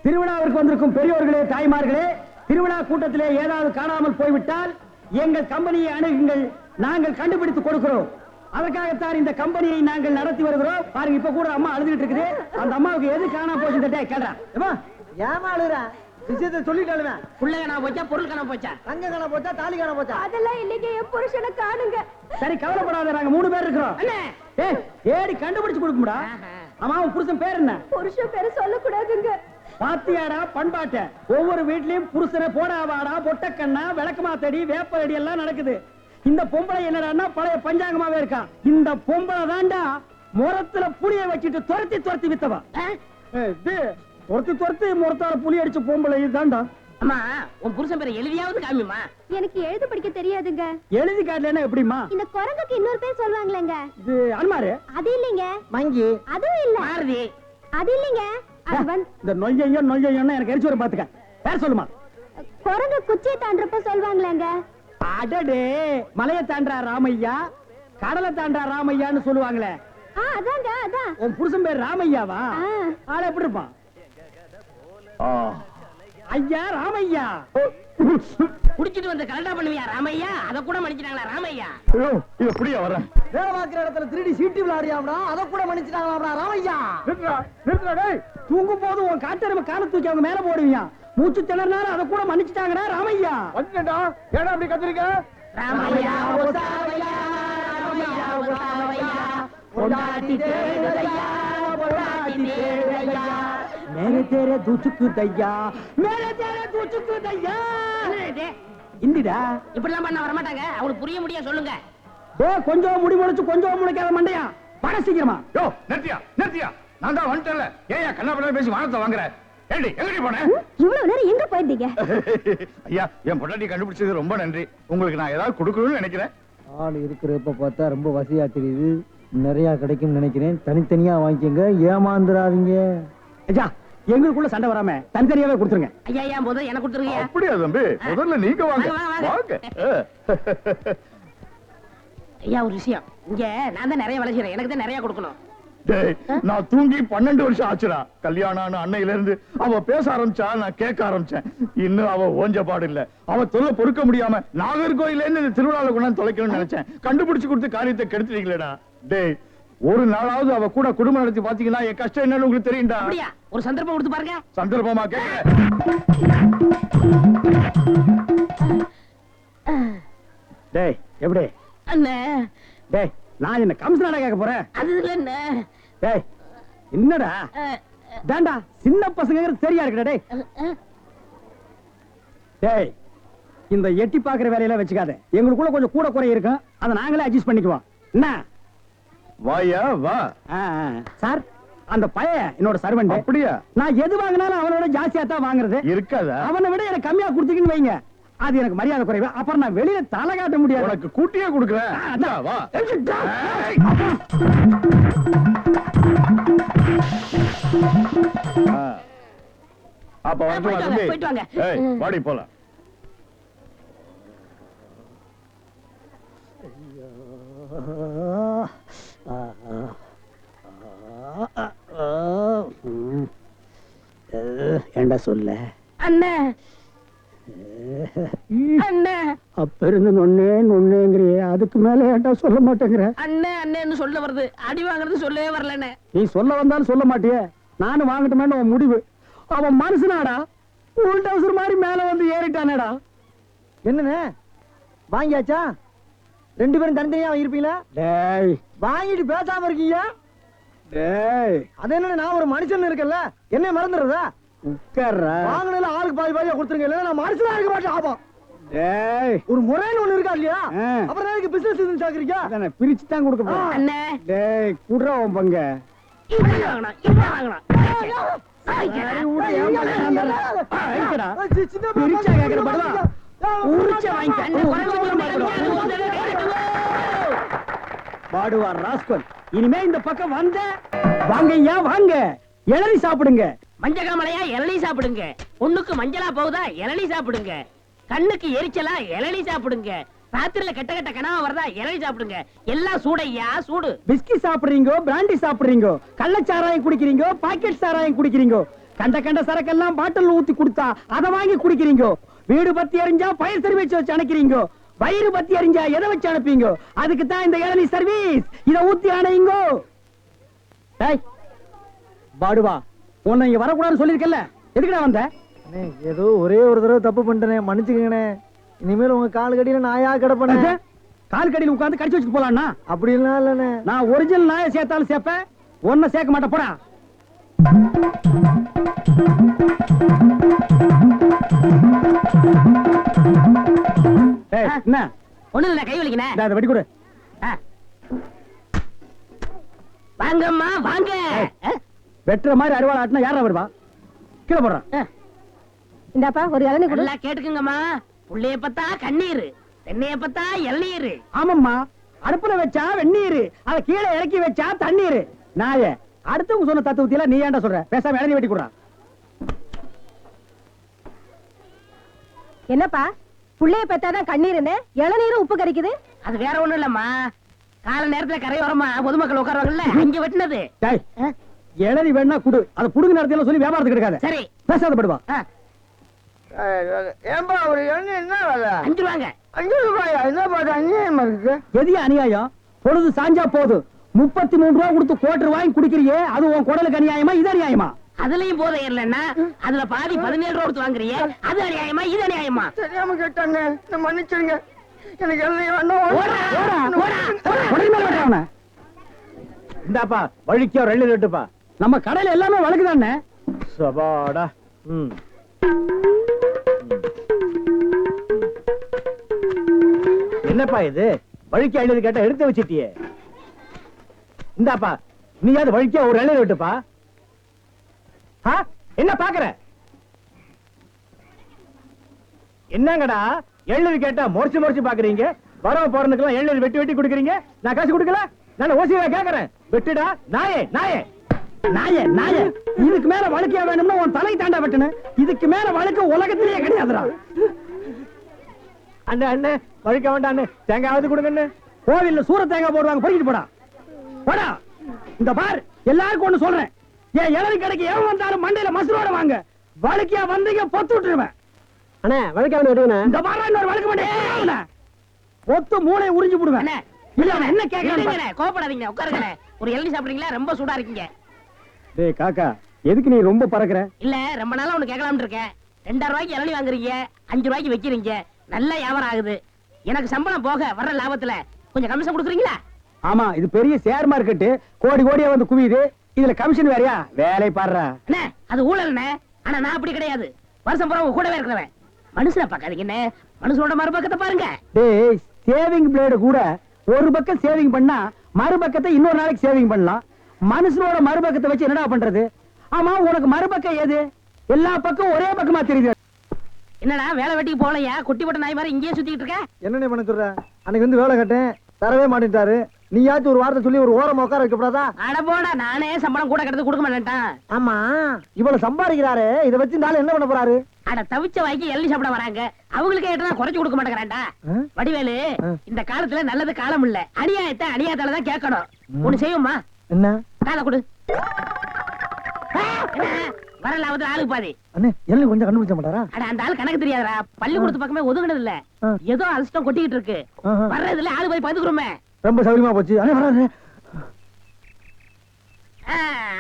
திருவிழாவிற்கு வந்திருக்கும் பெரியோர்களே, தாய்மார்களே, திருவிழா கூட்டத்திலே ஏதாவது காணாமல் போய்விட்டால் எங்கள் கம்பெனியை அணுகுங்கள், நாங்கள் கண்டுபிடித்து கொடுக்கிறோம். அதற்காகத்தான் இந்த கம்பெனியை நாங்கள் நடத்தி வருகிறோம். பாருங்க, இப்ப கூட அம்மா அழுதுட்டு இருக்குது. அந்த அம்மாவுக்கு எது காணாம போச்சுட்டே கேள்றா. ஏமா அழுற? விஷயத்தை சொல்லிட்டாலுமே. புள்ள காணாம போச்சா, பொருள் காணாம போச்சா, தங்க காணாம போச்சா, தாலி காணாம போச்சா? அதெல்லாம் இல்லைங்க, என் புருஷனை காணுங்க. சரி, கவலைப்படாத, நாங்க 3 பேர் இருக்கிறோம். ஏடி கண்டுபிடிச்சு கொடுக்கும்டா. அம்மா, உன் புருஷன் பேர் என்ன? புருஷன் பேரு சொல்லக்கூடாதுங்க. பாத்தியாடா பண்பாட்ட, ஒவ்வொரு வீட்லயும் புருஷனை போடாவாடா, பொட்டக்கண்ணா, விளக்கமாத்தடி, வேப்படி எல்லாம் நடக்குது. இந்த பொம்பளை என்னடான்னா பழைய பஞ்சாங்கமாவே இருக்கா. இந்த பொம்பளை தாண்டா முரத்துல புளிய வச்சுட்டு துரத்தி துரத்தி வித்தவா. துரத்தி முரத்தால புளி அடிச்ச பொம்பளை தாண்டா. அம்மா, உன் புருஷன் பேரை எழுதியாவது காமிமா. எனக்கு எழுத படிக்க தெரியாதுங்க. எழுதி காட்டலன்னா எப்படிமா? இந்த குரங்குக்கு இன்னொரு பேர் சொல்லுவாங்களேங்க. இது அன்மாரு. அது இல்லைங்க. மங்கி. அதுவும் இல்ல. மாருதி. அது இல்லைங்க. இந்த நொய்யன்னு எனக்கு எரிச்சு வர பாத்துக்க. பேர் சொல்லுமா? குரங்கு குச்சியை தாண்டறப்ப சொல்லுவாங்களேங்க. அடடே, மலையை தாண்டா ராமையா, கடலை தாண்டா ராமையான்னு சொல்லுவாங்களே. அதாங்க, அதான். உன் புருஷன் பேர் ராமையாவா? ஆள எப்படி இருப்பான்? ஐயா ராமையா. குடிச்சிட்டு வந்து கலண்டா பண்ணுவியா ராமையா? அத கூட மன்னிச்சிட்டாங்களா ராமையா? இது புரிய வர வேலை பார்க்கிற இடத்துல 3D சீட்டு விளையாடியாம்டா, அத கூட மன்னிச்சிட்டாங்களா ராமையா? தூங்கும் போது உன் காட்டெருமை கால தூக்கி அவங்க மேல போடுவியா? மூச்சு திணறினாலும் அதை கூட மன்னிச்சுட்டாங்கடா ராமையா. வந்துட்டா ஏடா அப்படி கத்துறீங்க? ராமையா ஓசாவையா, ராமையா ஓசாவையா, பொண்டாட்டி தேவையா, பொண்டாட்டி தேவையா, மேரே தேரே தூச்சுக்கு தையா, மேரே தேரே தூச்சுக்கு தையா. இந்திடா இப்படிலாம் பண்ண வர மாட்டாங்க. அவங்களுக்கு புரிய முடிய சொல்லுங்க. கொஞ்சம் முடி முளைச்சு கொஞ்சம் முளைக்காத மண்டையா, பட சீக்கிரமா. யோ நிறுத்தியா நிறுத்தியா, நான் தான் வந்துட்டேன்ல. ஏயா கண்ணா பண்ண பேசி வானத்தை வாங்குற? ஏண்டி எங்கடி போன? இவ்வளவு நேரம் எங்க போயிருந்தீங்க? ஐயா, என் பொண்டாட்டி கண்டுபிடிச்சது ரொம்ப நன்றி. உங்களுக்கு நான் ஏதாவது கொடுக்கணும்னு நினைக்கிறேன். ஆள் இருக்கிறப்ப பார்த்தா ரொம்ப வசதியா தெரியுது. நிறைய கிடைக்கும் நினைக்கிறேன். தனித்தனியா வாங்கிக்கங்க, ஏமாந்துடாதீங்க. ஐயா, எங்களுக்குள்ள சண்டை வராம தனித்தனியாவே கொடுத்துருங்க. ஐயா ஐயா, முதல்ல எனக்கு கொடுத்துருங்க. அப்படியா தம்பி? முதல்ல நீங்க வாங்க வாங்க. ஐயா, ஒரு விஷயம், இங்க நான் தான் நிறைய வேலை செய்யறேன், எனக்கு தான் நிறைய கொடுக்கணும். நான் தூங்கி 12 வருஷம் ஆச்சுடா. கல்யாணம் அன்னையில இருந்து அவ பேச ஆரம்பிச்சா நான் கேட்க ஆரம்பிச்சேன். இன்னும் அவ ஓஞ்ச பாடு இல்ல. அவ தொல்லை பொறுக்க முடியாம நாகர்கோயில இருந்து திருவிழால கொண்டாந்து தொலைக்கணும்னு நினைச்சேன். கண்டுபிடிச்சு கொடுத்து காரியத்தை கெடுத்துட்டீங்களேடா. டேய், ஒரு நாளாவது அவ கூட குடும்பம் நடத்தி பாத்தீங்கன்னா என் கஷ்டம் என்னன்னு உங்களுக்கு தெரியும்டா. அப்படியா? ஒரு சந்தர்ப்பம் கொடுத்து பாருங்க. சந்தர்ப்பமா கேட்க? டேய் எப்படி? அண்ணே, டேய், நான் என்ன கம்சனாடா கேட்க போறேன்? அது இல்ல அண்ணே. டேய், என்னடா தாண்டா சின்ன பசங்க சரியா இருக்குடா. டேய் டேய், இந்த எட்டி பாக்குற வேலையில வச்சுக்காத. எங்களுக்குள்ள கொஞ்சம் கூட குறை இருக்கும், அதை நாங்களே அட்ஜஸ்ட் பண்ணிக்குவோம். என்ன வாயா வா. சார், அந்த பையன் என்னோட சர்வெண்ட். அப்படியா? நான் எது வாங்கினாலும் அவனோட ஜாஸ்தியா தான் வாங்குறது. இருக்காதா? அவனை விட எனக்கு கம்மியா கொடுத்தீங்கன்னு வைங்க, அது எனக்கு மரியாதை குறைவு. அப்புறம் நான் வெளியில தலை காட்ட முடியாது. உனக்கு கூட்டியே கொடுக்குறேன். வா. அப்ப போயிட்டு வாங்க. வாடி போலாம். ஏண்டா சொல்ல அண்ணே, அண்ணே, அப்ப இருந்து நொன்னேங்கிறியே, அதுக்கு மேல ஏண்டா சொல்ல மாட்டேங்கிற? அண்ணே அண்ணேன்னு சொல்ல வருது, அடி வாங்குறது சொல்லவே வரலண்ணே. நீ சொல்ல வந்தாலும் சொல்ல மாட்டியே. நானும் வாங்கட்டுமேன்னு உன் முடிவு. அவன் மனுஷனாடா, உள்டவுசர் மாதிரி மேல வந்து ஏறிட்டானேடா. என்னண்ணே வாங்கியாச்சா? 2 பேரும் தனித்தனியா வாங்கிருப்பீங்களா? டேய், வாங்கிட்டு பேசாம இருக்கீங்க. டேய், அது என்ன, நான் ஒரு மனுஷன் இருக்கல, என்ன மறந்துடுறதா? உட்கார்றா. வாங்கினால ஆளுக்கு பாதி பாதியா கொடுத்துருங்க, இல்ல நான் மனுஷனா இருக்க மாட்டேன். ஆபா, டேய், ஒரு முறைன்னு ஒண்ணு இருக்கா இல்லையா? அப்புறம் எதுக்கு பிசினஸ் சாக்குறீங்க? அதானே பிரிச்சு தான் கொடுக்க போறேன். அண்ணே, டேய், குடுறா உன் பங்க. இப்படி வாங்கணும், இப்படி வாங்கணும். பிரிச்சா கேக்குற பதிலா உரிச்ச பாடுவா ராஸ்கல். இனிமே இந்த பக்கம் வந்த வாங்கய்யா வாங்க, இளநீ சாப்பிடுங்க. மஞ்சகாமலையா இளநீ சாப்பிடுங்க. பொண்ணுக்கு மஞ்சளா போகுதா இளநீ சாப்பிடுங்க. கண்ணுக்கு எரிச்சலா இளநீ சாப்பிடுங்க. ராத்திரில கெட்ட கெட்ட கனவா வரதா இளநீ சாப்பிடுங்க. எல்லாம் சூடையா சூடு. பிஸ்கி சாப்பிடுறீங்க, பிராண்டி சாப்பிடுறீங்க, கள்ளச்சாராயம் குடிக்கிறீங்க, பாக்கெட் சாராயம் குடிக்கிறீங்க. கண்ட கண்ட சரக்கெல்லாம் பாட்டில் ஊத்தி கொடுத்தா அதை வாங்கி குடிக்கிறீங்க. வீடு பத்தி எரிஞ்சா பயிர் சர்வீஸ் வச்சு அனுக்கிறீங்க. வயிறு பத்தி எரிஞ்சா எதை வச்சு அனுப்பீங்க? அதுக்கு தான் இந்த இளநீ சர்வீஸ். இத ஊத்தி அணையுங்கோ. டேய் பாடுவா, உன்னை இங்க வரக்கூடாதுன்னு சொல்லிருக்கல, எதுக்குடா வந்த? அண்ணே, ஏதோ ஒரே ஒரு தடவை தப்பு பண்ணிட்டேனே, மன்னிச்சுக்கங்கண்ணே. இனிமேல் உங்க கால் கடியில நாயா கிடப்பேன். கால் கடியில் உட்கார்ந்து கடிச்சு வச்சுட்டு போலாம்னா? அப்படி எல்லாம் இல்லண்ணே. நான் ஒரிஜினல் நாயை சேர்த்தாலும் சேர்ப்பேன், ஒன்ன சேர்க்க மாட்டேன். போடா. ஏய், என்ன ஒண்ணு இல்ல, கை வலிக்கனே. இந்தா, இதை வெடி கொடு. வாங்கம்மா வாங்க. வெட்டுற மாதிரி அருவாள் ஆட்டினா யாரா வருவா? கீழே போடுறான். இந்தாப்பா ஒரு இளநீ கொடு. நல்லா கேட்டுக்குங்கம்மா. புள்ளைய பத்தா கண்ணீர், தென்னைய பத்தா இளநீர். ஆமாம்மா, அடுப்புல வச்சா வெந்நீர், அத கீழே இறக்கி வச்சா தண்ணீர். நாயே, அடுத்தவங்க சொன்ன தத்துவத்தில நீ ஏன்டா சொல்ற? பேசாம இளநீ வெட்டி கொடுறான். என்னப்பா புள்ளைய பெத்தாதான் கண்ணீருன்னு இளநீரும் உப்பு கறிக்குது? அது வேற ஒண்ணும் இல்லம்மா, கால நேரத்துல கரையோரமா பொதுமக்கள் உட்காருவாங்கல்ல, அங்க வெட்டினது. டேய், இளநீ வேணா குடு, அத புடுங்க நேரத்துல சொல்லி வியாபாரத்துக்கு எடுக்காத. சரி பேசாத படுவா. ஏன்பா ஒரு இளநீ என்ன வேலை? 5 ரூபாங்க. 5 ரூபாயா? என்ன பாட்டு அநியாயமா இருக்கு. எது அநியாயம்? பொழுது சாஞ்சா போதும் 33 ரூபா கொடுத்து கோட்டர் வாங்கி குடிக்கிறியே, அது உன் குடலுக்கு அநியாயமா? இது அநியாயமா? அதுலயும் போதை இல்லன்னா அதுல பாதி 17 ரூபா கொடுத்து வாங்குறியே, அது அநியாயமா இது அநியாயமா? தெரியாம கேட்டாங்க, மன்னிச்சிருங்க. எனக்கு இளநீ வேண்டாம். ஓடா, ஓடா, ஓடா. உடனே மேல வெட்டுறா அவனை. இந்தாப்பா வழிக்கோ 2 ரெட்டுப்பா. நம்ம கடையில எல்லாமே வழக்குதானே. சபாடா. என்னப்பா இது? வழிக்கு எழுதி கேட்டா எடுத்து வச்சிட்டியே. இந்தாப்பா நீயாவது வழிக்க ஒரு இளநீ விட்டுப்பா. என்ன பாக்குற? என்னங்கடா எள்ளு கேட்டா முறைச்சு முறைச்சு பாக்குறீங்க? வரவ போறதுக்கெல்லாம் எள்ளு வெட்டி வெட்டி குடுக்குறீங்க. நான் காசு கொடுக்கல, நான் ஓசியா கேக்குறேன். வெட்டுடா நாயே நாயே நாயே நாயே. இதுக்கு மேல வழக்கியா வேணும்னா உன் தலை தாண்டா வெட்டணும். இதுக்கு மேல வழக்கு உலகத்திலேயே கிடையாதுடா. அண்ணே அண்ணே வழிக்க வேண்டாம் அண்ணே, தேங்காவது கொடுங்கண்ணே. கோவில்ல சூர தேங்காய் போடுவாங்க, பொறுக்கிட்டு போடா. போடா. இந்த பார், எல்லாருக்கும் ஒண்ணு சொல்றேன், ஏன் இளநீ கடைக்கு எவன் வந்தாலும் மண்டையில மசுரோட வாங்க. வழக்கியா வந்தீங்க பொத்து விட்டுருவேன். அண்ணே வழிக்க வேண்டாம். இந்த பாரு, இன்னொரு வழக்கு மாட்டேன். பொத்து மூளையை உறிஞ்சு போடுவேன். அண்ணே, இல்ல அவன் என்ன கேக்குறான்? இல்லைங்கண்ணே, கோவப்படாதீங்க, உட்காருங்கண்ணே. ஒரு இளநீ சாப்பிடுறீங்களா? ரொம்ப சூடா இருக்கீங்க. டேய் காக்கா, எதுக்கு நீ ரொம்ப பறக்குற? இல்ல, ரொம்ப நாளா ஒண்ணு கேட்கலாம்னு இருக்கேன். 2000 ரூபாய்க்கு இளநீ வாங்குறீங்க, 5 ரூபாய்க்கு வைக்கிறீங்க, நல்ல வியாபாரம் ஆகுது. எனக்கு சம்பளம் போக வர்ற லாபத்துல கொஞ்சம் கமிஷன் கொடுக்குறீங்களா? ஆமா, இது பெரிய ஷேர் மார்க்கெட், கோடி கோடியா வந்து குவியுது. இதுல கமிஷன் வேறயா? வேலை பாடுறா. அண்ணே, அது ஊழல்ண்ணே. ஆனா நான் அப்படி கிடையாது. வருஷம் பூரா உங்க கூடவே இருக்கிறவன். மனுஷனை பார்க்காதீங்க என்ன, மனுஷனோட மறுபக்கத்தை பாருங்க. டேய், சேவிங் பிளேடு கூட ஒரு பக்கம் சேவிங் பண்ணா மறுபக்கத்தை இன்னொரு நாளைக்கு சேவிங் பண்ணலாம். மனுஷனோட மறுபக்கத்தை வச்சு என்னடா பண்றது? ஆமா, உனக்கு மறுபக்கம் ஏது? எல்லா பக்கம் ஒரே பக்கமா தெரியுது. என்னடா வேலை வெட்டிக்கு போலையா? குட்டி போட்ட நாய் மாதிரி இங்கேயே சுத்திட்டு இருக்க? என்னண்ணே பண்ண சொல்ற? அன்னைக்கு வந்து வேலை கட்டேன், தரவே மாட்டேன்ட்டாரு. நீயாச்சும் ஒரு வார்த்தை சொல்லி ஒரு ஓரமா உட்கார வைக்கப்படாதா? அட போடா, நானே சம்பளம் கூட கிடந்து கொடுக்க மாட்டேன்ட்டான். ஆமா, இவ்வளவு சம்பாதிக்கிறாரு, இதை வச்சு நாளை என்ன பண்ண போறாரு? அட தவிச்ச வாய்க்கு எள்ளி சாப்பிட வராங்க, அவங்களுக்கு ஏட்டா குறைச்சு கொடுக்க மாட்டேங்கிறான்டா. வடிவேலு, இந்த காலத்துல நல்லது காலம் இல்ல, அநியாயத்தை அநியாயத்தால தான் கேட்கணும். ஒண்ணு செய்யுமா? என்ன? காலை கொடு. வர லாபத்துல ஆளுக்கு பாதி. அண்ணே எல்லாம் கொஞ்சம் கண்டுபிடிச்ச மாட்டாரா? அட அந்த ஆள் கணக்கு தெரியாதா? பள்ளிக்கூடத்து பக்கமே ஒதுங்கினது இல்ல, ஏதோ அலசிட்டம் கொட்டிக்கிட்டு இருக்கு. வர்றதுல ஆளு போய் பதுக்குறோமே. ரொம்ப சௌரியமா போச்சு. அண்ணே வராரு.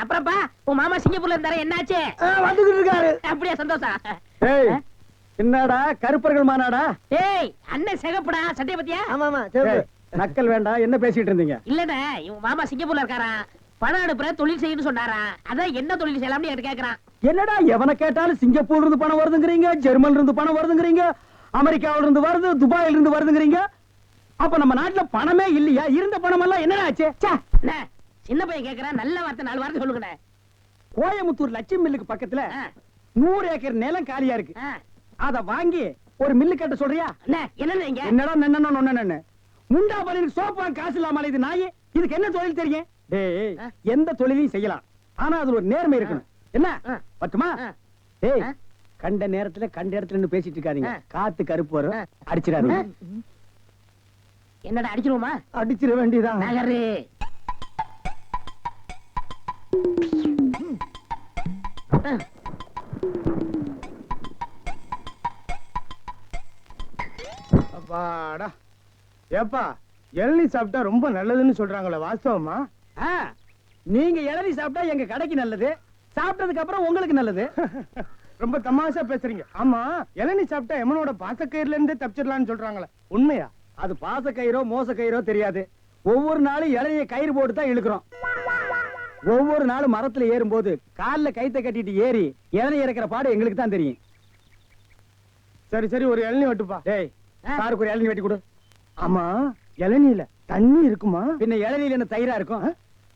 அப்புறப்பா உன் மாமா சிங்கப்பூர்ல இருந்தாரு, என்னாச்சு? வந்துகிட்டு இருக்காரு. அப்படியே சந்தோஷம். ஏய், என்னடா கருப்பர்கள் மாநாடா? ஏய், அண்ணன் சிகப்புடா, சட்டைய பத்தியா? ஆமா ஆமா சரி. ஏய், நக்கல் வேண்டாம். என்ன பேசிட்டு இருந்தீங்க? இல்லண்ணே, இவன் மாமா சிங்கப்பூர்ல இருக்காராம், பணம் அனுப்புற தொழில் செய்யணும்னு சொன்னாரா. அதான் என்ன தொழில் செய்யலாம்னு என்கிட்ட கேக்குறான். என்னடா எவனை கேட்டாலும் சிங்கப்பூர்ல இருந்து பணம் வருதுங்கிறீங்க, ஜெர்மன்ல இருந்து பணம் வருதுங்கிறீங்க, அமெரிக்காவில இருந்து வருது, துபாயில இருந்து வருதுங்கிறீங்க. அப்ப நம்ம நாட்டுல பணமே இல்லையா? இருந்த பணம் எல்லாம் என்னடா ஆச்சு? அண்ணே, சின்ன பையன் கேக்குறான், நல்ல வார்த்தை 4 வார்த்தை சொல்லுங்கண்ணே. கோயமுத்தூர் லட்சுமி மில்லுக்கு பக்கத்துல 100 ஏக்கர் நிலம் காலியா இருக்கு. அத வாங்கி ஒரு மில்லு கட்ட சொல்றியா? அண்ணே, என்னன்னு இங்க? என்னடா நன்னன்னு முண்டா பலிக்கு சோப்பா காசு இல்லாம இது நாயே. இதுக்கு என்ன தொழில் தெரியும்? டேய், எந்த தொழிலையும் செய்யலாம், ஆனா அதுல ஒரு நேர்மை இருக்கணும். என்ன பட்டுமா? டேய், கண்ட நேரத்துல கண்ட இடத்துல நின்னு பேசிட்டு இருக்காதீங்க. காத்து கருப்பு வரும், அடிச்சிடாதீங்க. என்னடா அடிச்சிருவோமா? அடிச்சிட வேண்டியதான். நகரு. அப்பாடா. ஏப்பா இளநீ சாப்பிட்டா ரொம்ப நல்லதுன்னு சொல்றாங்களே, வாஸ்தவமா? ஆ, நீங்க இளநீ சாப்பிட்டா எங்க கடைக்கு நல்லது, சாப்பிட்டதுக்கு அப்புறம் உங்களுக்கு நல்லது. ரொம்ப தமாஷா பேசுறீங்க. ஆமா, இளநீ சாப்பிட்டா எமனோட பாசக்கயிறுல இருந்தே தப்பிச்சிடலாம்னு சொல்றாங்களே, உண்மையா? அது பாச கயிறோ மோச கயிறோ தெரியாது. ஒவ்வொரு நாளும் இளநிய கயிறு போட்டு தான் இழுக்கிறோம். ஒவ்வொரு நாளும் மரத்துல ஏறும்போது கால்ல கைத்த கட்டிட்டு ஏறி இளநீ இறக்கிற பாடு எங்களுக்கு தான் தெரியும். சரி சரி, ஒரு இளநீ வெட்டுப்பா. டேய், சாருக்கு ஒரு இளநீ வெட்டி கொடு. ஆமா, இளநீல தண்ணி இருக்குமா? பின்ன இளநீல என்ன தயிரா இருக்கும்?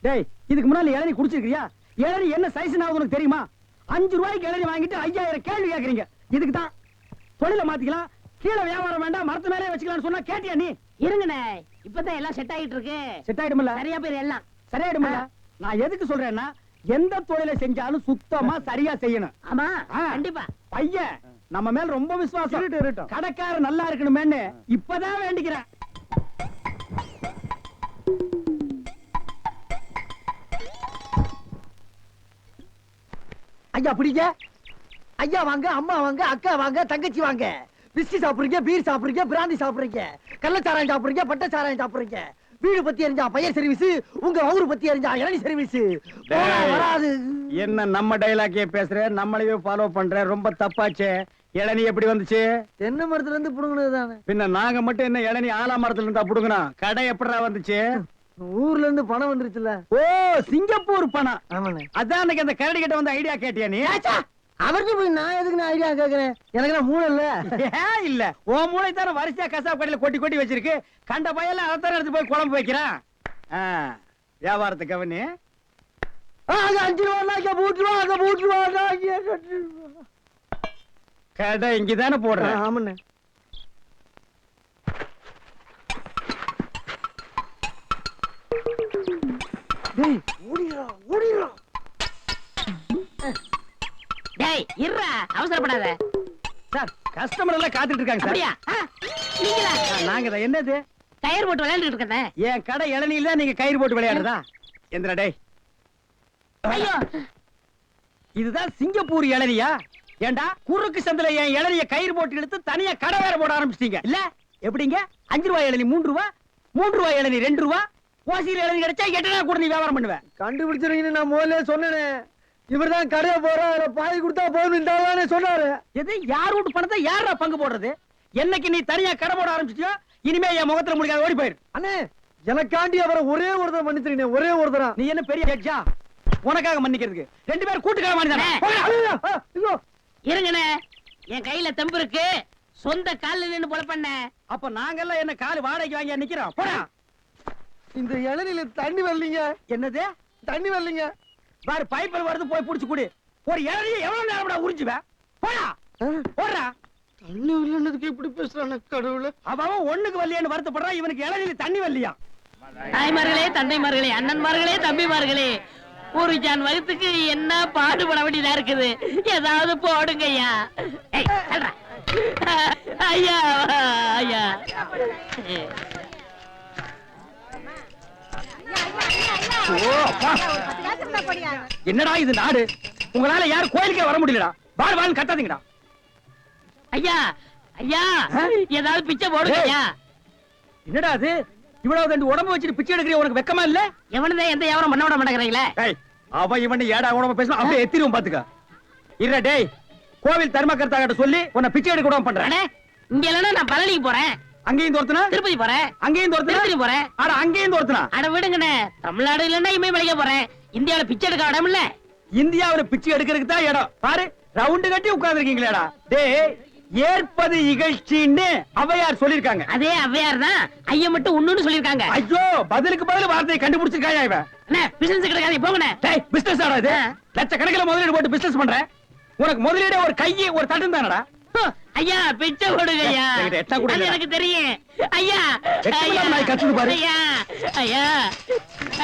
டேய், இதுக்கு முன்னால இளநீ குடிச்சிருக்கியா? இளநீ என்ன சைஸ் உனக்கு தெரியுமா? 5 ரூபாய்க்கு இளநீ வாங்கிட்டு 5000 கேள்வி கேக்குறீங்க. இதுக்கு தான் தொழில மாத்திக்கலாம், கீழே வியாபாரம் வேண்டாம், மரத்து மேலே வச்சுக்கலாம்னு சொன்னா கேட்டியா நீ? இருங்கண்ணே, இப்பதான் எல்லாம் செட் ஆயிட்டு இருக்கு. செட் ஆயிடுமில்ல? சரியா போயிரு எல்லாம். சரியாயிடுமில்ல? நான் எதுக்கு சொல்றேன்னா, எந்த தொழிலை செஞ்சாலும் சுத்தமா சரியா செய்யணும். ஆமா, ஆ. கண்டிப்பா. பையன் நம்ம மேல ரொம்ப விசுவாசம். இருக்கட்டும், இருக்கட்டும். கடைக்காரர் நல்லா இருக்கணுமேன்னு இப்பதான் வேண்டிக்கிறேன். ஐயா பிடிங்க. ஐயா வாங்க, அம்மா வாங்க, அக்கா வாங்க, தங்கச்சி வாங்க. பிஸ்கி சாப்பிடுறீங்க, பீர் சாப்பிடுறீங்க, பிராந்தி சாப்பிடுறீங்க, கள்ளச்சாராயம் சாப்பிடுறீங்க, பட்டச்சாராயம் சாப்பிடுறீங்க. வீடு பத்தி எரிஞ்சா பையன் சர்வீஸ், உங்க ஊரு பத்தி எரிஞ்சா இளநீ சர்வீஸ். வராது. என்ன நம்ம டைலாக்கே பேசுற, நம்மளையே ஃபாலோ பண்ற, ரொம்ப தப்பாச்சே. இளநீ எப்படி வந்துச்சு? தென்னை மரத்துல இருந்து புடுங்கினது தானே. பின்ன நாங்க மட்டும் என்ன இளநீ ஆலாமரத்துல இருந்தா புடுங்கணும்? கடை எப்படிடா வந்துச்சு? ஊர்ல இருந்து பணம் வந்துருச்சுல. ஓ, சிங்கப்பூர் பணம். ஆமாண்ணே. அதான் அன்னைக்கு அந்த கரடி கிட்ட வந்து ஐடியா கேட்டியா நீ? அவருக்கு போய் நான் எதுக்கு நான் ஐடியா கேக்குறேன்? எனக்கு நான் மூளை இல்ல. ஏன் இல்ல, உன் மூளை தானே வரிசையா கசாப் கடையில கொட்டி கொட்டி வச்சிருக்கு. கண்ட பையெல்லாம் அதைத்தானே எடுத்து போய் குழம்பு வைக்கிறான். வியாபாரத்தை கவனி. அங்க 5 ரூபா, அங்க 3 ரூபா, அங்க 3 ரூபா, கடை இங்கதானே போடுறேன். ஆமாண்ணே. டேய், ஓடிடுறா, ஓடிடுறா. டேய், இருடா, அவசரப்படாத. சார், கஸ்டமர் எல்லாம் காத்துட்டு இருக்காங்க சார். அப்படியா? நீங்களா? நாங்க தான். என்னது? கயிறு போட்டு விளையாண்டுட்டு இருக்கேன். என் கடை இளநீல நீங்க கயிறு போட்டு விளையாடுறதா? எந்திரா டேய். ஐயோ, இதுதான் சிங்கப்பூர் இளநியா? ஏண்டா குறுக்கு சந்தில என் இளநிய கயிறு போட்டு எடுத்து தனியா கடை வேற போட ஆரம்பிச்சிட்டீங்க இல்ல? எப்படிங்க? 5 ரூபாய் இளநீ 3 ரூபா, 3 ரூபாய் இளநீ 2 ரூபா, ஓசியில் இளநீ கிடைச்சா 8 நாள் கூட நீ வியாபாரம் பண்ணுவேன். கண்டுபிடிச்சிருக்கீங்கன்னு நான் முதல்ல சொன்னேனே. இவர்தான் கடையை போற பாதி கொடுத்தா போகணும் சொன்னாரு. எது? யார் வீட்டு பணத்தை யாரா பங்கு போடுறது? என்னைக்கு நீ தனியா கடை போட ஆரம்பிச்சிட்டியோ, இனிமே என் முகத்துல முடிக்காத, ஓடி போயிரு. அண்ணே, எனக்காண்டி அவரை ஒரே ஒருத்தர் மன்னிச்சிருக்கீங்க, ஒரே ஒருத்தரா. நீ என்ன பெரிய ஜட்ஜா? உனக்காக மன்னிக்கிறதுக்கு 2 பேரும் கூட்டுக்காக மன்னிதானே? இருங்கண்ணே, என் கையில தெம்பு இருக்கு. சொந்த கால்ல நின்னு போல பண்ண. அப்ப நாங்கெல்லாம் என்ன கால் வாடகைக்கு வாங்கி நிக்கிறோம்? போடா. இந்த இளநில தண்ணி வரலீங்க. என்னது? தண்ணி வரலீங்க. பாரு, பைப்பில் வருது, போய் புடிச்சு குடி. ஒரு இளநிய எவ்வளவு நேரம் உறிஞ்சுவேன்? போடா, போடுறா. தண்ணி வரலன்னதுக்கு இப்படி பேசுறானே கடவுளே. அவன் ஒண்ணுக்கு வரலையான்னு வருத்தப்படுறான். இவனுக்கு இளநில தண்ணி வரலையா? தாய்மார்களே, தந்தைமார்களே, அண்ணன்மார்களே, தம்பிமார்களே, ஒரு ஜான் வகுத்துக்கு என்ன பாடுபட வேண்டியதா இருக்குது. ஏதாவது போடுங்க ஐயா. ஏய், சொல்றா. ஐயா, ஐயா. ஓ, அப்பா. என்னடா இது நாடு? உங்களால யாரும் கோயிலுக்கே வர முடியலடா. பால் பால் கத்தாதீங்கடா. ஐயா, ஐயா, ஏதாவது பிச்சை போடுங்க ஐயா. என்னடா அது? இவ்வளவு தண்டு உடம்பு வச்சுட்டு பிச்சை எடுக்கிற உனக்கு வெக்கமா இல்ல? எவனதான் எந்த வியாபாரம் பண்ண விட மாட்டேங்கிறீங்களே. அவன் இவன் ஏடா உடம்பு பேசணும், அப்படியே எத்திரும் பாத்துக்க. இல்ல டேய், கோவில் தர்மகர்த்தா கிட்ட சொல்லி உன்னை பிச்சை எடுக்க விடாம பண்றேன். அண்ணே, இங்க இல்லன்னா நான் பழனிக்கு போறேன். அங்கேயும் தோர்த்தனா? திருப்பதி போறேன். அங்கேயும் தோர்த்தனா? திருப்பதி போறேன். அட, அங்கேயும் தோர்த்தனா? அட விடுங்கண்ணே, தமிழ்நாடு இல்லன்னா இமயமலைக்கு போறேன். இந்தியாவில பிச்சை எடுக்க இடம் இல்ல. இந்தியாவுல பிச்சை எடுக்கிறதுக்கு தான் இடம். பாரு, ரவுண்டு கட்டி உட்கார்ந்து இருக்கீங்களேடா. டேய், ஏற்பது இகழ்ச்சின்னு ஔவையார் சொல்லிருக்காங்க. அதே ஔவையார் தான் ஐயா மட்டும் ஒண்ணுன்னு சொல்லிருக்காங்க. ஐயோ, பதிலுக்கு பதில் வார்த்தையை கண்டுபிடிச்சிருக்காயா இவன்? அண்ணே, பிசினஸ் கிடைக்காது, போங்கண்ணே. டேய், பிசினஸ் ஆடா இது? லட்சக்கணக்கில் முதலீடு போட்டு பிசினஸ் பண்ற. உனக்கு முதலீடு ஒரு கையை ஒரு தட்டும் தானடா. ஐயா, பிச்சை கொடுங்க ஐயா. என்கிட்ட எட்டா கூட அது இல்லடா. எனக்கு தெரியும். ஐயா, எட்டு ஐயா, நாள் நாய் கத்துது பாரு. ஐயா, ஐயா,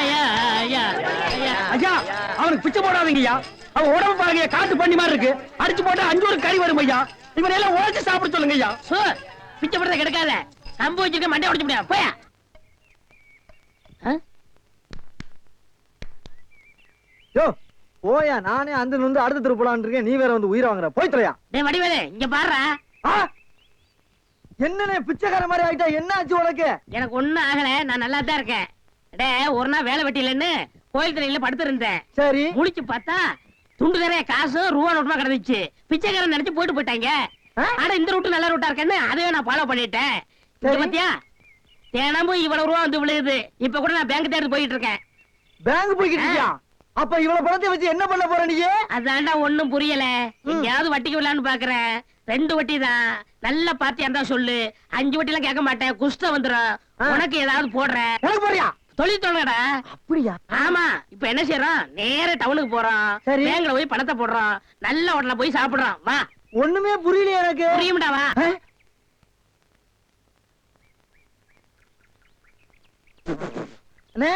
ஐயா, ஐயா, ஐயா. ஐயா, அவனுக்கு பிச்சை போடாதீங்கய்யா. அவன் உடம்பு பாருங்க, காட்டு பண்ணி மாதிரி இருக்கு. அடிச்சு போட்டா 5 ஒரு கறி வரும் ஐயா. இவனை எல்லாம் உழைச்சு சாப்பிட சொல்லுங்க ஐயா. சோ, பிச்சை போடுறத கிடைக்காத. கம்பு வச்சிருக்க மண்டை உடைச்சு முடியாது. போயா. யோ, போயா, நானே அந்த வந்து அடுத்த தெரு போலான்னு இருக்கேன், நீ வேற வந்து உயிரை வாங்குற. போய் தொலையா. டேய் வடிவேலு இங்க பாருடா. என்னண்ணே பிச்சைக்கார மாதிரி ஆயிட்டா, என்ன ஆச்சு உனக்கு? எனக்கு ஒண்ணும் ஆகல, நான் நல்லா தான் இருக்கேன். டேய் ஒரு நாள் வேலை வெட்டிலன்னு கோயில் திரையில படுத்து இருந்தேன். சரி, முழிச்சு பார்த்தா துண்டு நிறைய காசு ரூபா நோட்டுமா கிடந்துச்சு. பிச்சைக்காரன் நினைச்சு போயிட்டாங்க. ஆனா இந்த ரூட்டு நல்ல ரூட்டா இருக்கேன்னு அதையே நான் ஃபாலோ பண்ணிட்டேன். சரி. பாத்தியா, தினமும் இவ்வளவு ரூபா வந்து விழுகுது. இப்ப கூட நான் பேங்க் தேடி போயிட்டு இருக்கேன். பேங்க் போய்கிட்டு இருக்கியா? அப்ப இவ்வளவு பணத்தை வச்சு என்ன பண்ண போற நீ? அதான்டா ஒண்ணும் புரியல. எங்கயாவது வட்டிக்கு விடலான்னு பாக்குறேன். 2 வட்டி தான். நல்ல பாத்தியா இருந்தா சொல்லு. 5 வட்டி எல்லாம் கேட்க மாட்டேன், குஷ்டம் வந்துடும். உனக்கு ஏதாவது போடுறேன். எனக்கு போறியா? தொழில் தொடங்கடா. அப்படியா? ஆமா, இப்ப என்ன செய்யறோம், நேர டவுனுக்கு போறோம். சரி. பேங்க்ல போய் பணத்தை போடுறோம். நல்ல ஹோட்டல்ல போய் சாப்பிடுறோம். வா. ஒண்ணுமே புரியல எனக்கு. புரியும்டா, வா. அண்ணே,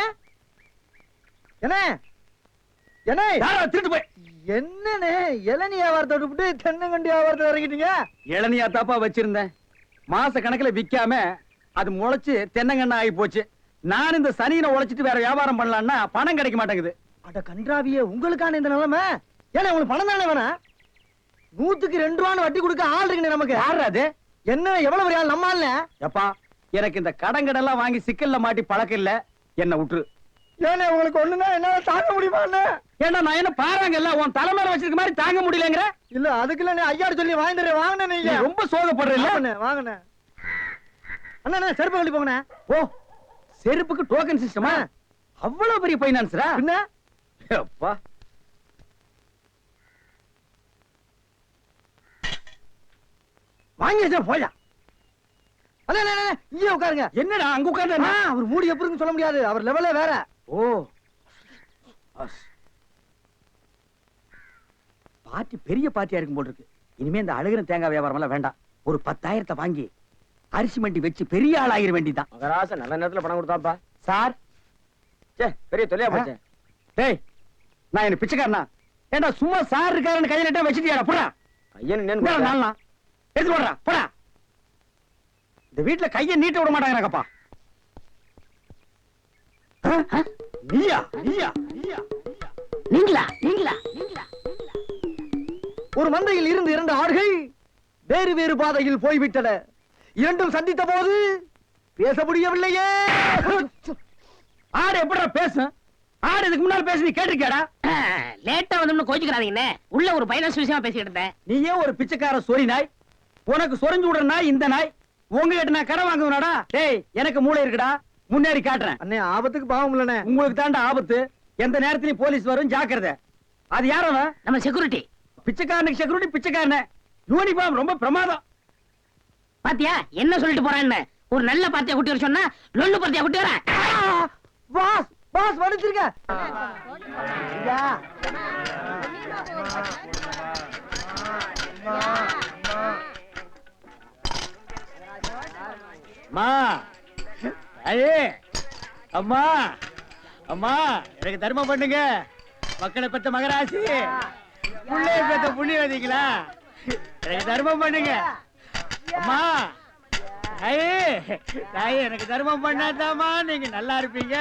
என்ன என்ன யாரா திருட்டு போய் என்னண்ணே இளநீ வியாபாரத்தை விட்டுவிட்டு தென்னங்கண்டி வியாபாரத்தை இறங்கிட்டீங்க? இளநியா தாப்பா வச்சிருந்தேன். மாச கணக்குல விக்காம அது முளைச்சு தென்னங்கண்ணா ஆகி போச்சு. நான் இந்த சனியினை உழைச்சிட்டு வேற வியாபாரம் பண்ணலாம்னா பணம் கிடைக்க மாட்டேங்குது. அட கன்றாவியே, உங்களுக்கான இந்த நிலைமை. ஏன்னா உங்களுக்கு பணம் தானே வேணா? 100க்கு 2 ரூபான்னு வட்டி கொடுக்க ஆள் இருக்குண்ணே நமக்கு. யாரு அது? என்ன எவ்வளவு பெரிய ஆள் நம்ம ஆள்ல? எப்பா, எனக்கு இந்த கடன்கடெல்லாம் வாங்கி சிக்கல்ல மாட்டி பழக்கம் இல்ல, என்ன விட்டுரு. ஏன்னா உங்களுக்கு ஒண்ணுன்னா என்னால தாங்க முடியுமா? ஏன்னா நான் என்ன பாறாங்கல்ல, உன் தலைமையில வச்சிருக்க மாதிரி தாங்க முடியலங்கிற. இல்ல அதுக்கு இல்ல, ஐயாரு சொல்லி வாங்கிட்டு வாங்கினே. நீ ரொம்ப சோகப்படுறீல்ல. வாங்கினே அண்ணா, செருப்பு கழட்டி போங்கண்ணே. ஓ, செருப்புக்கு டோக்கன் சிஸ்டமா? அவ்வளவு பெரிய பைனான்ஸ்ரா? என்ன அப்பா, வாங்கி வச்சா போயா. அண்ணே இங்கே உட்காருங்க. என்னடா அங்க உட்கார்ந்து? அவர் மூடி எப்படி இருக்குன்னு சொல்ல முடியாது, அவர் லெவலே வேற. ஓ, பாட்டி பெரிய பாட்டியா இருக்கும் போல இருக்கு. இனிமே இந்த அழுகிற தேங்காய் வியாபாரம் எல்லாம் வேண்டாம். ஒரு 10,000 வாங்கி அரிசி மண்டி வச்சு பெரிய ஆள் ஆகிற வேண்டிதான். மகராச நல்ல நேரத்துல பணம் கொடுத்தாப்பா. சார், பெரிய தொல்லையா போச்சு. டேய், நான் என்ன பிச்சைக்காரனா? ஏண்டா சும்மா சார் இருக்காருன்னு கையில நட்டா வச்சிட்டியாடா? போடா. ஐயன் நாளா எடுத்து போடுறா, போடா. இந்த வீட்டுல கையை நீட்ட விட மாட்டாங்கப்பா. நீயா நீயா நீயா நீங்களா நீங்களா நீங்களா? ஒரு மந்தையில் இருந்து 2 ஆடுகள் வேறு வேறு பாதையில் போய்விட்டன. இரண்டும் சந்தித்த போது பேச முடியவில்லையே. ஆடு எப்படா பேசும்? ஆடு இதுக்கு முன்னால பேசி நீ கேட்டிருக்கியாடா? லேட்டா வந்து கோச்சுக்கிறாதீங்கண்ணே. உள்ள ஒரு பைனான்ஸ் விஷயமா பேசிட்டு இருந்தேன். நீயே ஒரு பிச்சைக்கார சொறி நாய். உனக்கு சொரிஞ்சு விடுற நாய் இந்த நாய். உங்ககிட்ட நான் கடை வாங்குவேனாடா? டேய், எனக்கு மூளை இருக்குடா, முன்னேறி காட்டுறேன். அண்ணே, ஆபத்துக்கு பாவம் இல்லனே. உங்களுக்கு தாண்டா ஆபத்து. எந்த நேரத்திலயும் போலீஸ் வரும், ஜாக்கிரதை. அது யாரவன்? நம்ம செக்யூரிட்டி. பிச்சைக்காரனுக்கு செக்யூரிட்டி பிச்சைக்காரன. யூனிஃபார்ம் ரொம்ப பிரமாதம். பாத்தியா என்ன சொல்லிட்டு போறான்னு? ஒரு நல்ல பார்ட்டியா குட்டி வர சொன்னா லொல்லு பார்ட்டியா குட்டி வர. பாஸ் பாஸ் வடிச்சிருக்க. ஐயா அம்மா, ஐயே அம்மா, அம்மா எனக்கு தர்மம் பண்ணுங்க. மக்களை பெற்ற மகராசி, புள்ளைய பெற்ற புண்ணியவதிங்களா, எனக்கு தர்மம் பண்ணுங்க. அம்மா, ஐயே தாயே, எனக்கு தர்மம் பண்ணாதாமா நீங்க நல்லா இருப்பீங்க.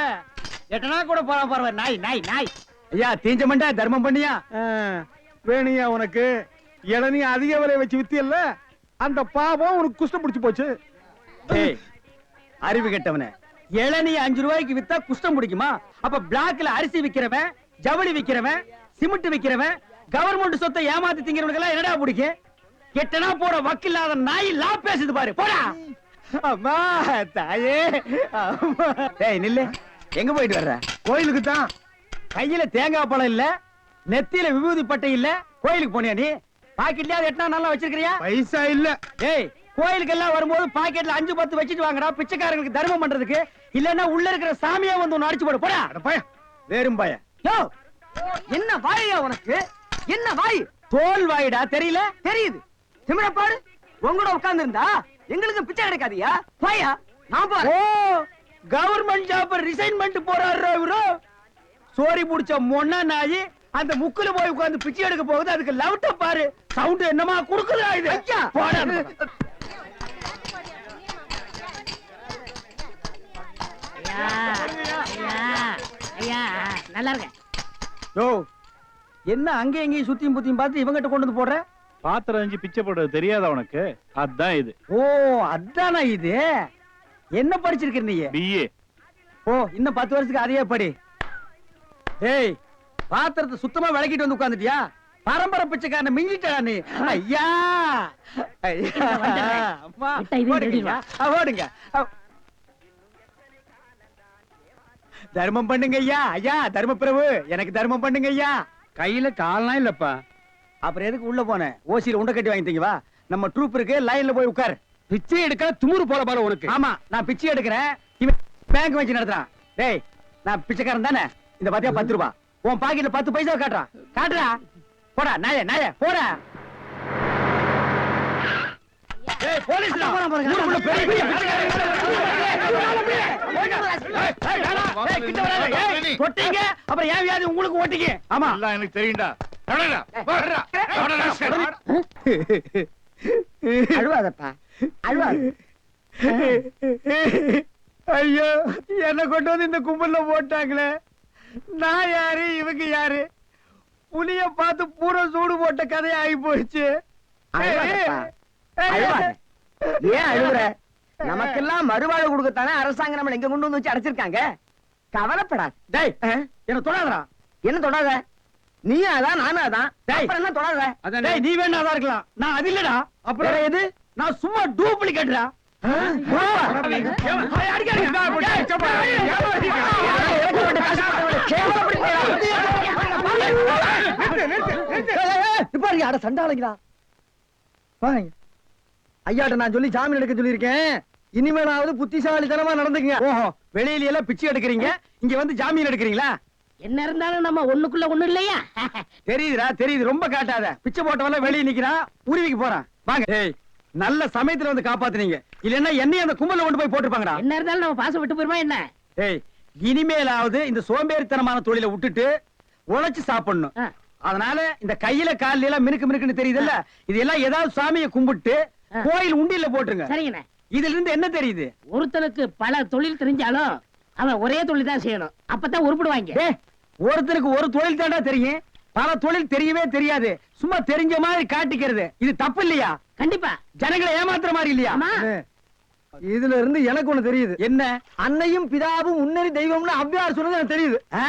எட்டனா கூட போலாம் பரவாயில்ல. நாய் நாய் நாய். ஐயா தீஞ்ச மண்டா, தர்மம் பண்ணியா? வேணியா உனக்கு இளநீ அதிக விலை வச்சு வித்தியல்ல, அந்த பாவம் உனக்கு குஷ்டம் பிடிச்சு போச்சு. ஏய், அறிவு கெட்டவனே, இளநீ 5 ரூபாய்க்கு வித்தா குஷ்டம் பிடிக்குமா? அப்ப பிளாக்ல அரிசி விக்கிறவன், ஜவுளி விக்கிறவன், சிமெண்ட் விக்கிறவன், கவர்மெண்ட் சொத்தை ஏமாத்தி திங்கிறவனுக்கு எல்லாம் என்னடா பிடிக்கும்? கெட்டனா போட வக்கில்லாத நாய் லா பேசுது பாரு, போடா. அம்மா தாயே, அம்மா. டேய் நில்லு, எங்க போயிட்டு வர்ற? கோயிலுக்கு தான். கையில தேங்காய் பழம் இல்ல, நெத்தியில விபூதி பட்டை இல்ல, கோயிலுக்கு போனியா நீ? பாக்கெட்லயா எட்டனா நல்லா வச்சிருக்கிறியா? பைசா இல்ல. டேய், கோயிலுக்கு எல்லாம் வரும்போது பாக்கெட்ல 5-10 வச்சிட்டு வாங்கடா, பிச்சைக்காரங்களுக்கு தர்மம் பண்றதுக்கு. இல்லன்னா உள்ள இருக்கிற சாமியா வந்து ஒன்னு அடிச்சு போடு, போடா. பய வேறும் பய. யோ, என்ன வாயா உனக்கு? என்ன வாய்? தோல் வாயிடா, தெரியல? தெரியுது. திமிர பாரு. உங்களோட உட்கார்ந்து இருந்தா எங்களுக்கு பிச்சை கிடைக்காதியா? வாயா, நான் பாரு. ஓ, கவர்மெண்ட் ஜாப் ரிசைன்மென்ட் போறாரு இவரு. சோரி புடிச்ச மொன்னா நாயி அந்த முக்குல போய் உட்கார்ந்து பிச்சை எடுக்க போகுது. அதுக்கு லவுட்ட பாரு, சவுண்ட் என்னமா குடுக்குறா இது? ஐயா, போடா. ஐயா, ஐயா, ஐயா, நல்லா இருக்க. யோ, என்ன அங்கே எங்கேயும் சுத்தியும் புத்தியும் பார்த்து இவங்கிட்ட கொண்டு வந்து போடுற? பாத்திரம் அஞ்சு பிச்சை போடுறது தெரியாதா உனக்கு? அதான் இது. ஓ அதானா இது? என்ன படிச்சிருக்க நீ? பிஏ. ஓ இன்னும் 10 வருஷத்துக்கு அதையே படி. ஏய் பாத்திரத்தை சுத்தமா விளக்கிட்டு வந்து உட்கார்ந்துட்டியா? பரம்பரை பிச்சைக்காரனை மிஞ்சிட்டா நீ. ஐயா அம்மா விட்டா இதையும் ஓடுங்க ஓடுங்க. தர்மம் பண்ணுங்க ஐயா. ஐயா தர்ம பிரபு எனக்கு தர்மம் பண்ணுங்க ஐயா. கையில கால்னா இல்லப்பா. அப்புறம் எதுக்கு உள்ள போன? ஓசியில உண்டை கட்டி வாங்கிட்டீங்க வா. நம்ம ட்ரூப் இருக்கு, லைன்ல போய் உட்கார். பிச்சை எடுக்க துமுறு போல பாரு உனக்கு. ஆமா நான் பிச்சை எடுக்கிறேன், இவன் பேங்க் வச்சு நடத்துறான். டேய் நான் பிச்சைக்காரன் தானே? இந்த பாத்தியா 10 ரூபாய் உன் பாக்கெட்ல 10 பைசா காட்டுறான். காட்டுறா போடா நாய நாய போடா. ஏய் போலீஸ்டா ஊருக்குள்ள பெரிய பெரிய தொட்டீங்க அப்புறம் ஏன் வியாதி உங்களுக்கு ஓட்டிங்க. ஆமா எல்லாம் எனக்கு தெரியும்டா. அழுவாதப்பா அழுவாது. ஐயோ என்ன கொண்டு வந்து இந்த கும்பல்ல போட்டாங்களே. நான் யாரு இவங்க யாரு? புலிய பார்த்து பூரா சூடு போட்ட கதை ஆகி போச்சு. அழுவாதப்பா, அழுவாத. ஏன் அழுகுற? நமக்கெல்லாம் மறுவாழ்வு கொடுக்கத்தானே அரசாங்கம் நம்மள எங்க கொண்டு வந்து வச்சு அடைச்சிருக்காங்க. கவலைப்படாத. டேய் என்ன தொடாதடா. என்ன தொடாத? நீயும் அதான் நானும் அதான். டேய். அப்புறம் என்ன தொடாத? டேய் நீ வேணா அதா இருக்கலாம், நான் அது இல்லடா. அப்புறம் வேற எது? நான் சும்மா டூப்ளிகேட்டா. அட சண்டாளங்களா ஐயாட்ட நான் சொல்லி ஜாமீன் எடுக்க சொல்லியிருக்கேன். இனிமேலாவது புத்திசாலித்தனமா நடந்துக்குங்க. ஓஹோ வெளியில எல்லாம் பிச்சை எடுக்கிறீங்க, இங்க வந்து ஜாமீன் எடுக்கிறீங்களா? என்ன இருந்தாலும் நம்ம ஒண்ணுக்குள்ள ஒண்ணு இல்லையா? தெரியுதுடா தெரியுது, ரொம்ப காட்டாத. பிச்சை போட்டவெல்லாம் வெளியே நிக்கிறான், உருவிக்கு போறான். வாங்க. ஏய் நல்ல சமயத்துல வந்து காப்பாத்துனீங்க, இல்லன்னா என்னையும் அந்த கும்பல்ல கொண்டு போய் போட்டுருப்பாங்கடா. என்ன இருந்தாலும் நம்ம பாசம் விட்டு போயிருமா என்ன? ஏய் இனிமேலாவது இந்த சோம்பேறித்தனமான தொழிலை விட்டுட்டு உழைச்சு சாப்பிடணும். ஆ. அதனால இந்த கையில கால்ல எல்லாம் மினுக்கு மினுக்குன்னு தெரியுதுல்ல, இதெல்லாம் ஏதாவது சாமியை கும்பிட்டு ஆ. கோயில் உண்டியில போட்டுருங்க. சரிங்கண்ணே. இதுல இருந்து என்ன தெரியுது? ஒருத்தனுக்கு பல தொழில் தெரிஞ்சாலும் அவன் ஒரே தொழில் தான் செய்யணும், அப்பதான் உருப்படுவாங்க. ஏய் ஒருத்தருக்கு ஒரு தொழில் தாண்டா தெரியும், பல தொழில் தெரியவே தெரியாது. சும்மா தெரிஞ்ச மாதிரி காட்டிக்கிறது இது தப்பு இல்லையா? கண்டிப்பா. ஜனங்களை ஏமாத்துற மாதிரி இல்லையா? ஆமா. இதுல இருந்து எனக்கு ஒண்ணு தெரியுது. என்ன? அன்னையும் பிதாவும் முன்னறி தெய்வம்னு அவ்வையார் சொன்னது எனக்கு தெரியுது. ஆ?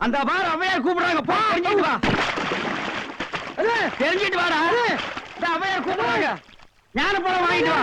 அந்த பார் அவையார் கூப்பிடுறாங்க, போ தெரிஞ்சிட்டு வா. தெரிஞ்சிட்டு வாடா. இந்த அவையார் கூப்பிடுறாங்க, ஞான பழம் வாங்கிட்டு வா.